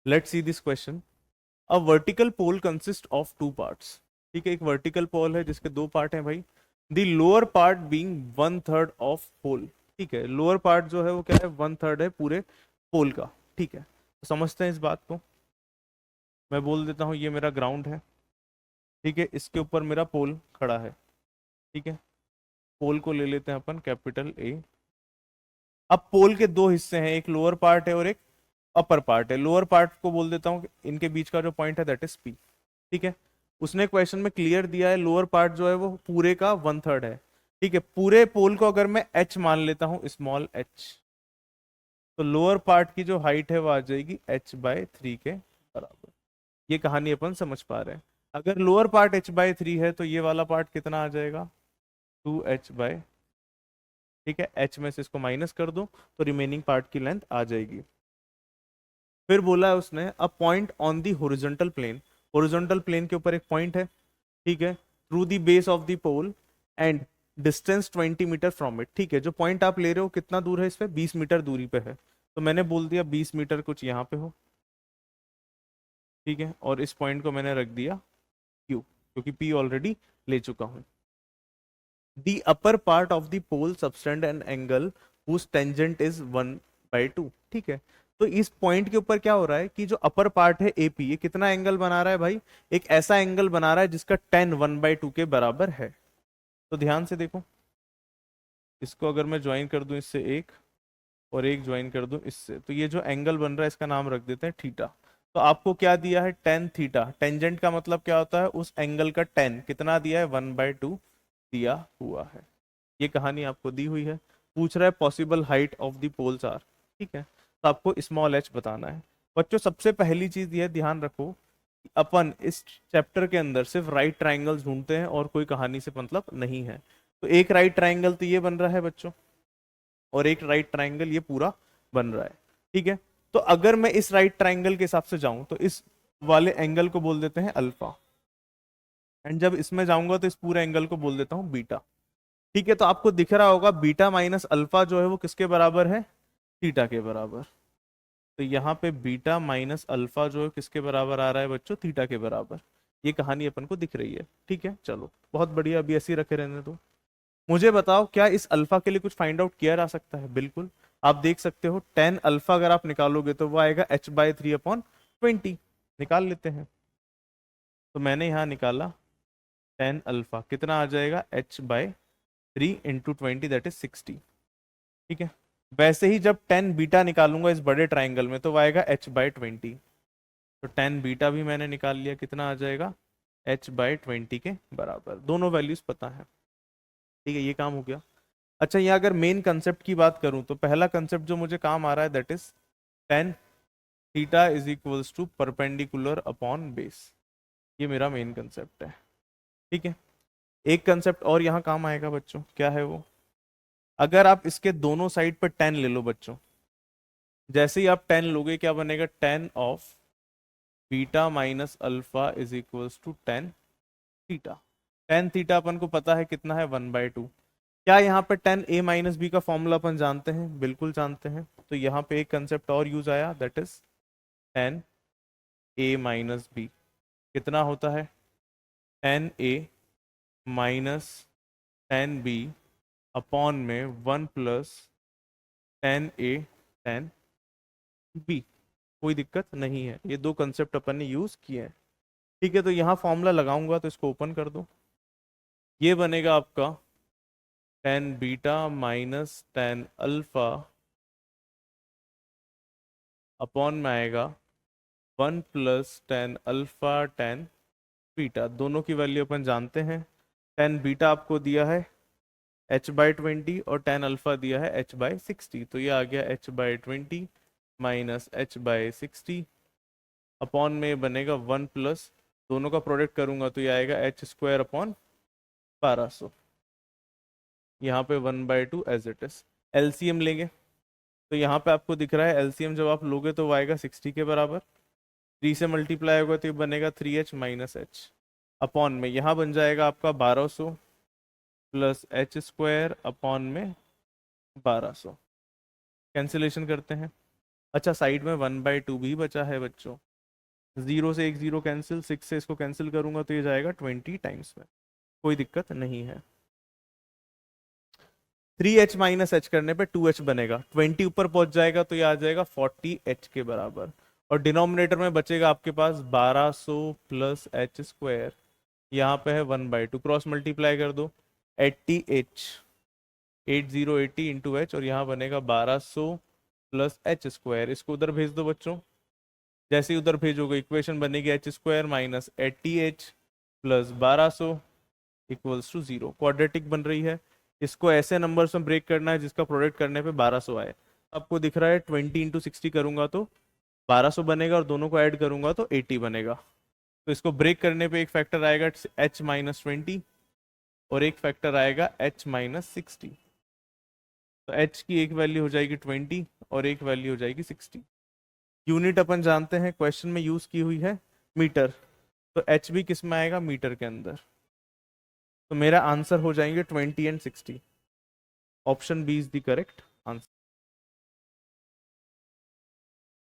Let's see this question. A vertical pole consist of two parts. ठीक है, एक vertical पोल है जिसके दो पार्ट हैं भाई। The lower part being one third of pole. ठीक है, लोअर पार्ट जो है वो क्या है, वन थर्ड है पूरे पोल का। ठीक है, तो समझते हैं इस बात को। मैं बोल देता हूँ ये मेरा ग्राउंड है। ठीक है, इसके ऊपर मेरा पोल खड़ा है। ठीक है, पोल को ले लेते हैं अपन कैपिटल ए। अब पोल के दो हिस्से हैं, एक लोअर पार्ट है और एक अपर पार्ट है। लोअर पार्ट को बोल देता हूँ, इनके बीच का जो पॉइंट है दैट इज पी। ठीक है, उसने क्वेश्चन में क्लियर दिया है लोअर पार्ट जो है वो पूरे का वन थर्ड है। ठीक है, पूरे पोल को अगर मैं एच मान लेता हूं, स्मॉल एच, तो लोअर पार्ट की जो हाइट है वो आ जाएगी एच बाय थ्री के बराबर। ये कहानी अपन समझ पा रहे हैं। अगर lower part H by three है तो ये वाला पार्ट कितना आ जाएगा, टू एच बाय। ठीक है, एच में से इसको माइनस कर दो तो रिमेनिंग पार्ट की लेंथ आ जाएगी। फिर बोला है उसने a point on the horizontal plane. Horizontal plane के ऊपर एक पॉइंट है। ठीक है, through the base of the pole and distance 20 metre from it. ठीक है, जो पॉइंट आप ले रहे हो कितना दूर है, इस पे 20 मीटर दूरी पे है। तो मैंने बोल दिया 20 मीटर कुछ यहाँ पे हो। ठीक है, और इस पॉइंट को मैंने रख दिया क्यू, क्योंकि पी ऑलरेडी ले चुका हूँ। The upper part of the pole subtend an angle whose tangent is 1/2। ठीक है, तो इस पॉइंट के ऊपर क्या हो रहा है कि जो अपर पार्ट है एपी, ये कितना एंगल बना रहा है भाई, एक ऐसा एंगल बना रहा है जिसका टेन 1/2 के बराबर है। तो ध्यान से देखो, इसको अगर मैं ज्वाइन कर दूं इससे एक, और एक ज्वाइन कर दूं इससे, तो ये जो एंगल बन रहा है इसका नाम रख देते हैं थीटा। तो आपको क्या दिया है, टेन थीटा। टेंजेंट का मतलब क्या होता है, उस एंगल का टेन कितना दिया है, 1/2 दिया हुआ है। ये कहानी आपको दी हुई है। पूछ रहा है possible height of the poles are. ठीक है, तो आपको स्मॉल एच बताना है। बच्चों सबसे पहली चीज ये ध्यान रखो कि अपन इस चैप्टर के अंदर सिर्फ राइट ट्राइंगल्स ढूंढते हैं और कोई कहानी से मतलब नहीं है। तो एक राइट ट्राइंगल तो ये बन रहा है बच्चों, और एक राइट ट्राइंगल ये पूरा बन रहा है। ठीक है, तो अगर मैं इस राइट ट्राइंगल के हिसाब से जाऊं तो इस वाले एंगल को बोल देते हैं अल्फा, एंड जब इसमें जाऊंगा तो इस पूरे एंगल को बोल देता हूं बीटा। ठीक है, तो आपको दिख रहा होगा बीटा माइनस अल्फा जो है वो किसके बराबर है, थीटा के बराबर। तो यहाँ पे बीटा माइनस अल्फा जो है किसके बराबर आ रहा है बच्चों, थीटा के बराबर। ये कहानी अपन को दिख रही है। ठीक है, चलो बहुत बढ़िया, अभी ऐसे ही रखे रहने दो। मुझे बताओ क्या इस अल्फा के लिए कुछ फाइंड आउट किया जा सकता है, बिल्कुल। आप देख सकते हो टेन अल्फा अगर आप निकालोगे तो वो आएगा h/3/20। निकाल लेते हैं। तो मैंने यहाँ निकाला टेन अल्फा, कितना आ जाएगा, h/3 × 20 दैट इज 60। ठीक है, वैसे ही जब टेन बीटा निकालूंगा इस बड़े ट्राइंगल में तो वो आएगा h/20। तो टेन बीटा भी मैंने निकाल लिया, कितना आ जाएगा, h/20 के बराबर। दोनों वैल्यूज पता है। ठीक है, ये काम हो गया। अच्छा, यहाँ अगर मेन कंसेप्ट की बात करूं तो पहला कंसेप्ट जो मुझे काम आ रहा है that is tan theta is equals to perpendicular upon base. ये मेरा मेन कंसेप्ट है। ठीक है, एक कंसेप्ट और यहाँ काम आएगा बच्चों, क्या है वो, अगर आप इसके दोनों साइड पर टेन ले लो बच्चों, जैसे ही आप टेन लोगे क्या बनेगा, tan of beta minus alpha is equals to tan theta. Tan theta अपन को पता है कितना है, 1/2। क्या यहाँ पे टेन ए माइनस बी का फॉर्मूला अपन जानते हैं, बिल्कुल जानते हैं। तो यहाँ पे एक कंसेप्ट और यूज आया that is tan A minus B. कितना होता है, tan A minus tan B upon में 1 + टेन ए टेन बी। कोई दिक्कत नहीं है, ये दो कंसेप्ट अपन ने यूज किए हैं। ठीक है, तो यहाँ फॉर्मूला लगाऊंगा तो इसको ओपन कर दो। ये बनेगा आपका tan beta minus tan alpha upon में आएगा 1 + टेन अल्फा बीटा। दोनों की वैल्यू अपन जानते हैं। टेन बीटा आपको दिया है h/20 और टेन अल्फा दिया है h/60। तो ये आ गया h/20 माइनस h/60 अपॉन में बनेगा 1 + दोनों का प्रोडक्ट करूंगा तो ये आएगा h² अपॉन 1200। यहाँ पे 1/2 एज इट इज। एलसीएम लेंगे तो यहाँ पे आपको दिख रहा है एलसीएम जब आप लोगे तो वो आएगा 60 के बराबर। 3 से मल्टीप्लाई होगा तो ये बनेगा 3h माइनस एच अपॉन में यहाँ बन जाएगा आपका 1200 प्लस h² अपॉन में 1200। कैंसिलेशन करते हैं, अच्छा साइड में 1/2 भी बचा है बच्चों, 0 से एक 0 कैंसिल, 6 से इसको कैंसिल करूंगा तो ये जाएगा 20 टाइम्स में, कोई दिक्कत नहीं है। 3h माइनस एच करने पे 2h बनेगा, 20 ऊपर पहुंच जाएगा तो ये आ जाएगा 40h के बराबर, और डिनोमिनेटर में बचेगा आपके पास 1200 प्लस एच स्क्वायर, यहाँ पे है 1/2, क्रॉस मल्टीप्लाई कर दो, 80h, 8080 इंटू एच, और यहाँ बनेगा 1200 प्लस एच स्क्वायर, इसको उधर भेज दो बच्चों, जैसे ही उधर भेजोगे इक्वेशन बनेगी H square minus 80h plus 1200 equals to 0, quadratic बन रही है। इसको ऐसे नंबर्स में ब्रेक करना है जिसका प्रोडक्ट करने पे 1200 आए। आपको दिख रहा है 20 इंटू 60 करूंगा तो 1200 बनेगा, और दोनों को ऐड करूंगा तो 80 बनेगा। तो इसको ब्रेक करने पे एक फैक्टर आएगा h माइनस 20, और एक फैक्टर आएगा h माइनस 60। तो h की एक वैल्यू हो जाएगी 20 और एक वैल्यू हो जाएगी 60। यूनिट अपन जानते हैं, क्वेश्चन में यूज की हुई है मीटर, तो h भी किस में आएगा, मीटर के अंदर। तो मेरा आंसर हो जाएंगे 20 and 60, option B is the correct answer.